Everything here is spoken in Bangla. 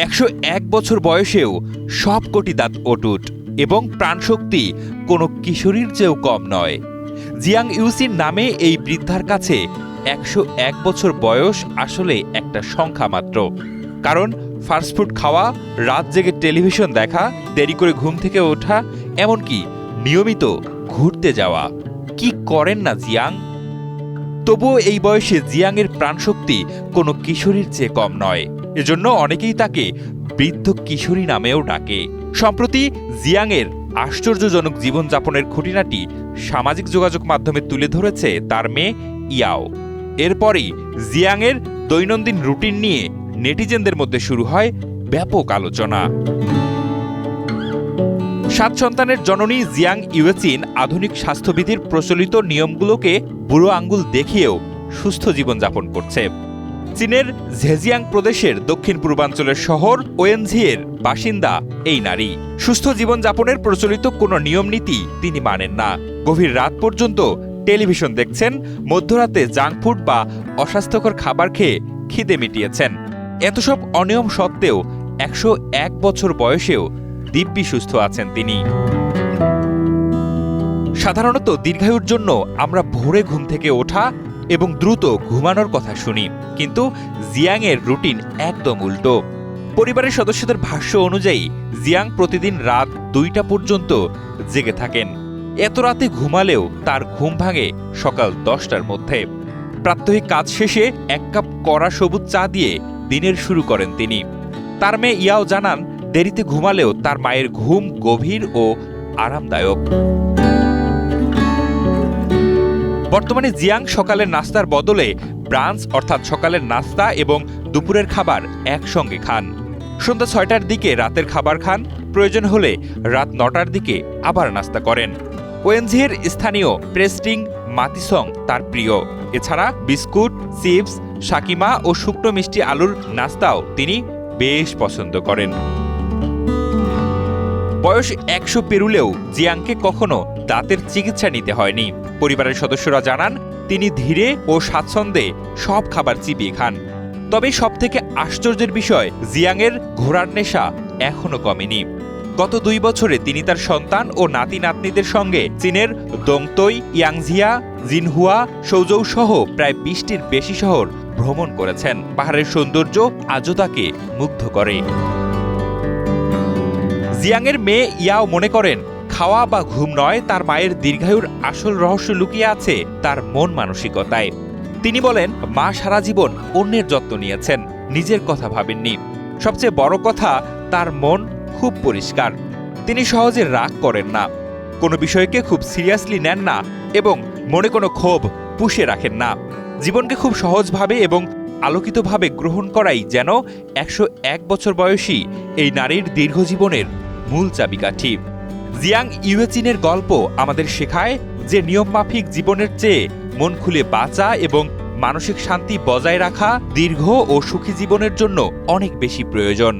101 বছর বয়সেও সবকটি দাঁত অটুট এবং প্রাণশক্তি কোনো কিশোরীর চেয়েও কম নয়। জিয়াং ইউসির নামে এই বৃদ্ধার কাছে 101 বছর বয়স আসলে একটা সংখ্যা মাত্র। কারণ ফাস্টফুড খাওয়া, রাত জেগে টেলিভিশন দেখা, দেরি করে ঘুম থেকে ওঠা, এমনকি নিয়মিত ঘুরতে যাওয়া, কি করেন না জিয়াং? তবুও এই বয়সে জিয়াংয়ের প্রাণশক্তি কোনো কিশোরীর চেয়ে কম নয়। এজন্য অনেকেই তাকে বৃদ্ধ কিশোরী নামেও ডাকে। সম্প্রতি জিয়াংয়ের আশ্চর্যজনক জীবনযাপনের খুঁটিনাটি সামাজিক যোগাযোগ মাধ্যমে তুলে ধরেছে তার মেয়ে ইয়াও। এরপরই জিয়াংয়ের দৈনন্দিন রুটিন নিয়ে নেটিজেনদের মধ্যে শুরু হয় ব্যাপক আলোচনা। 7 সন্তানের জননী জিয়াং ইউয়েচিন আধুনিক স্বাস্থ্যবিধির প্রচলিত নিয়মগুলোকে বুড়ো আঙ্গুল দেখিয়েও সুস্থ জীবনযাপন করছে। চীনের ঝেজিয়াং প্রদেশের দক্ষিণ পূর্বাঞ্চলের শহর ওয়েনঝিয়ের বাসিন্দা এই নারী। সুস্থ জীবনযাপনের প্রচলিত কোনো নিয়মনীতি তিনি মানেন না। গভীর রাত পর্যন্ত টেলিভিশন দেখছেন, মধ্যরাতে জাঙ্ক ফুড বা অস্বাস্থ্যকর খাবার খেয়ে খিদে মিটিয়েছেন। এত সব অনিয়ম সত্ত্বেও 101 বছর বয়সেও দিব্যি সুস্থ আছেন তিনি। সাধারণত দীর্ঘায়ুর জন্য আমরা ভোরে ঘুম থেকে ওঠা এবং দ্রুত ঘুমানোর কথা শুনি, কিন্তু জিয়াংয়ের রুটিন একদম উল্টো। পরিবারের সদস্যদের ভাষ্য অনুযায়ী জিয়াং প্রতিদিন রাত 2টা পর্যন্ত জেগে থাকেন। এত রাতে ঘুমালেও তার ঘুম ভাঙে সকাল 10টার মধ্যে। প্রাত্যহিক কাজ শেষে 1 কাপ কড়া সবুজ চা দিয়ে দিনের শুরু করেন তিনি। তার মেয়ে ইয়াও জানান, দেরিতে ঘুমালেও তার মায়ের ঘুম গভীর ও আরামদায়ক। বর্তমানে জিয়াং সকালের নাস্তার বদলে ব্রাঞ্চ অর্থাৎ সকালের নাস্তা এবং দুপুরের খাবার একসঙ্গে খান। সন্ধ্যা 6টার দিকে রাতের খাবার খান, প্রয়োজন হলে রাত 9টার দিকে আবার নাস্তা করেন। ওয়েনঝিয়ের স্থানীয় প্রেস্টিং মাতিসং তার প্রিয়। এছাড়া বিস্কুট, চিপস, শাকিমা ও শুকনো মিষ্টি আলুর নাস্তাও তিনি বেশ পছন্দ করেন। বয়স 100 পেরুলেও জিয়াংকে কখনো দাঁতের চিকিৎসা নিতে হয়নি। পরিবারের সদস্যরা জানান, তিনি ধীরে ও স্বাচ্ছন্দ্যে সব খাবার চিবিয়ে খান। তবে সবথেকে আশ্চর্যের বিষয়, জিয়াংয়ের ঘোড়ার নেশা এখনো কমেনি। গত 2 বছরে তিনি তার সন্তান ও নাতি নাতনিদের সঙ্গে চীনের দংতই, ইয়াংজিয়া, জিনহুয়া, সৌজৌ সহ প্রায় 20টির বেশি শহর ভ্রমণ করেছেন। পাহাড়ের সৌন্দর্য আজও তাকে মুগ্ধ করে। জিয়াংয়ের মেয়ে ইয়াও মনে করেন, খাওয়া বা ঘুম নয়, তার মায়ের দীর্ঘায়ুর আসল রহস্য লুকিয়ে আছে তার মন মানসিকতায়। তিনি বলেন, মা সারা জীবন অন্যের যত্ন নিয়েছেন, নিজের কথা ভাবেননি। সবচেয়ে বড় কথা, তার মন খুব পরিষ্কার। তিনি সহজে রাগ করেন না, কোনো বিষয়কে খুব সিরিয়াসলি নেন না এবং মনে কোনো ক্ষোভ পুষে রাখেন না। জীবনকে খুব সহজভাবে এবং আলোকিতভাবে গ্রহণ করাই যেন 101 বছর বয়সী এই নারীর দীর্ঘজীবনের মূল চাবিকাঠি। জিয়াং ইউয়েচিনের গল্প আমাদের শেখায় যে নিয়মমাফিক জীবনের চেয়ে মন খুলে বাঁচা এবং মানসিক শান্তি বজায় রাখা দীর্ঘ ও সুখী জীবনের জন্য অনেক বেশি প্রয়োজন।